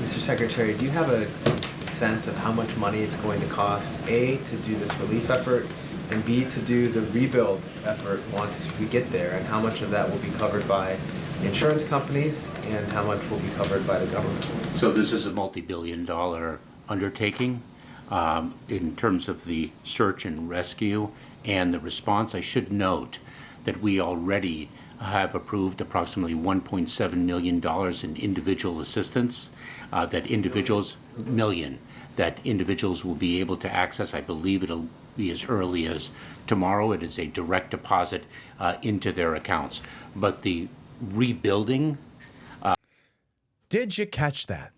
Mr. Secretary, do you have a sense of how much money it's going to cost, A, to do this relief effort, and B, to do the rebuild effort once we get there, and how much of that will be covered by insurance companies and how much will be covered by the government? So this is a multi-billion-dollar undertaking in terms of the search and rescue and the response. I should note that we already have approved approximately $1.7 million in individual assistance that individuals will be able to access. I believe it'll be as early as tomorrow. It is a direct deposit into their accounts. But the rebuilding. Did you catch that?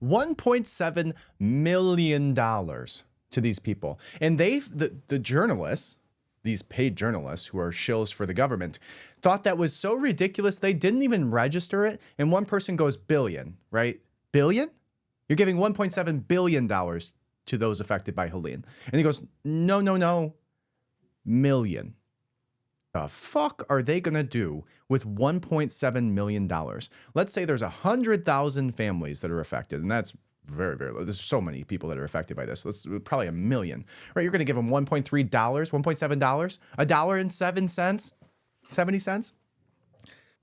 $1.7 million to these people. And the journalists, these paid journalists who are shills for the government, thought that was so ridiculous they didn't even register it. And one person goes billion, right? Billion? You're giving $1.7 billion to those affected by Helene. And he goes, no, million. The fuck are they going to do with $1.7 million? Let's say there's 100,000 families that are affected, and that's very, very low. There's so many people that are affected by this. Probably a million, right? You're going to give them $1.3, $1.7, $1.07, 70 cents?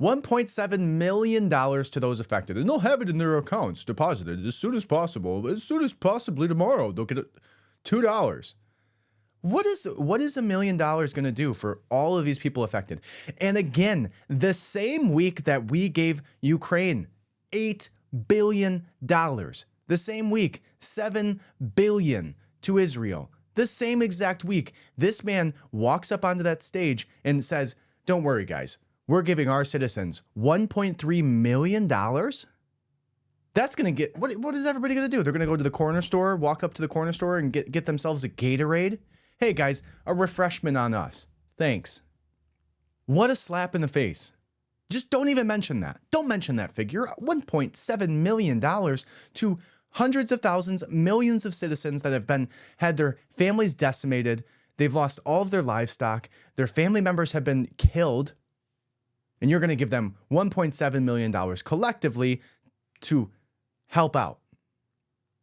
$1.7 million to those affected, and they'll have it in their accounts deposited as soon as possible. As soon as possibly tomorrow, they'll get it $2. What is $1 million going to do for all of these people affected? And again, the same week that we gave Ukraine $8 billion, the same week, $7 billion to Israel, the same exact week, this man walks up onto that stage and says, don't worry, guys, we're giving our citizens $1.3 million. That's going to get, what is everybody going to do? They're going to go to the corner store, walk up to the corner store and get themselves a Gatorade. Hey guys, a refreshment on us. Thanks. What a slap in the face. Just don't even mention that. Don't mention that figure. $1.7 million to hundreds of thousands, millions of citizens that have had their families decimated. They've lost all of their livestock. Their family members have been killed. And you're going to give them $1.7 million collectively to help out.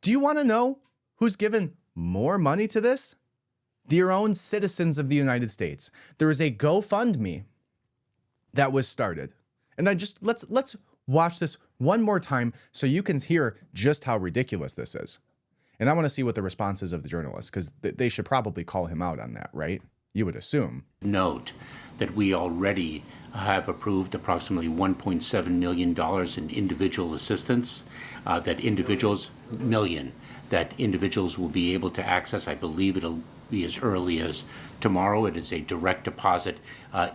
Do you want to know who's given more money to this? Your own citizens of the United States. There is a GoFundMe that was started. And let's watch this one more time so you can hear just how ridiculous this is. And I want to see what the response is of the journalists, because they should probably call him out on that, right? You would assume. Note that we already have approved approximately $1.7 million in individual assistance that individuals will be able to access. I believe it'll be as early as tomorrow. It is a direct deposit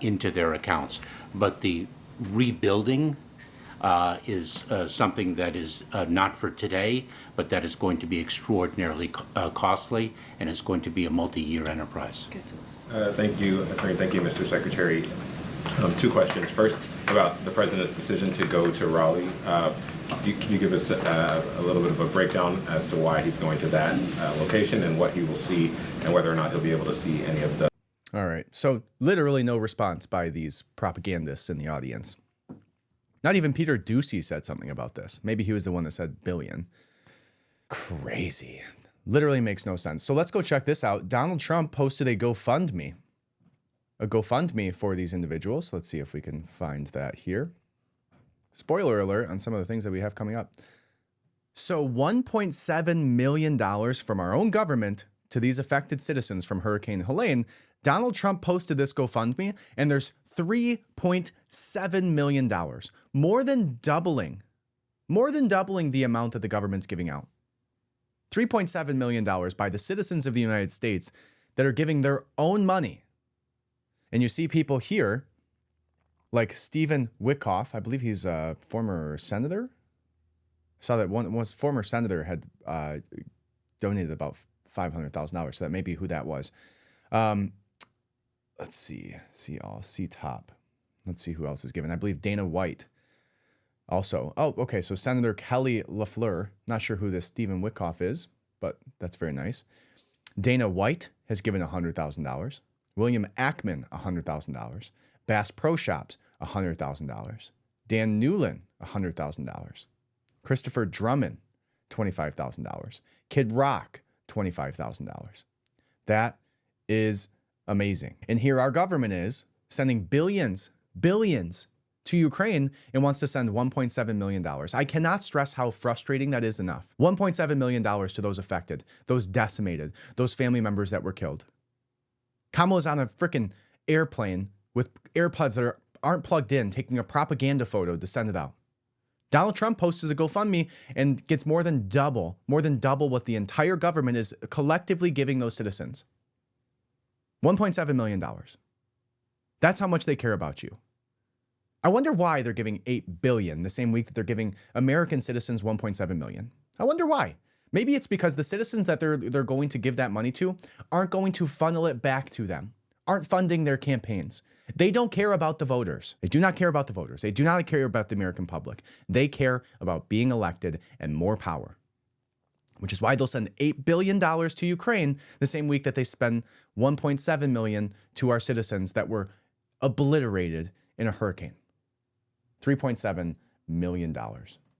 into their accounts. But the rebuilding is something that is not for today, but that is going to be extraordinarily costly and is going to be a multi-year enterprise. Thank you, Attorney. Thank you, Mr. Secretary. Two questions. First, about the president's decision to go to Raleigh. Can you give us a little bit of a breakdown as to why he's going to that location and what he will see and whether or not he'll be able to see any of the... All right. So literally no response by these propagandists in the audience. Not even Peter Doocy said something about this. Maybe he was the one that said billion. Crazy. Literally makes no sense. So let's go check this out. Donald Trump posted a GoFundMe for these individuals. Let's see if we can find that here. Spoiler alert on some of the things that we have coming up. So $1.7 million from our own government to these affected citizens from Hurricane Helene. Donald Trump posted this GoFundMe, and there's $3.7 million, more than doubling the amount that the government's giving out. $3.7 million by the citizens of the United States that are giving their own money. And you see people here like Stephen Wickoff. I believe he's a former senator. I saw that one former senator had donated about $500,000. So that may be who that was. Let's see top. Let's see who else is given. I believe Dana White also. Oh, okay. So Senator Kelly LaFleur. Not sure who this Stephen Wickoff is, but that's very nice. Dana White has given $100,000. William Ackman, $100,000. Bass Pro Shops, $100,000. Dan Newlin, $100,000. Christopher Drummond, $25,000. Kid Rock, $25,000. That is amazing. And here our government is sending billions to Ukraine and wants to send $1.7 million. I cannot stress how frustrating that is enough. $1.7 million to those affected, those decimated, those family members that were killed. Kamala's on a freaking airplane with AirPods that aren't plugged in, taking a propaganda photo to send it out. Donald Trump posts a GoFundMe and gets more than double what the entire government is collectively giving those citizens. $1.7 million. That's how much they care about you. I wonder why they're giving $8 billion the same week that they're giving American citizens $1.7 million. I wonder why. Maybe it's because the citizens that they're going to give that money to aren't going to funnel it back to them, aren't funding their campaigns. They don't care about the voters. They do not care about the voters. They do not care about the American public. They care about being elected and more power, which is why they'll send $8 billion to Ukraine the same week that they spend $1.7 million to our citizens that were obliterated in a hurricane. $3.7 million.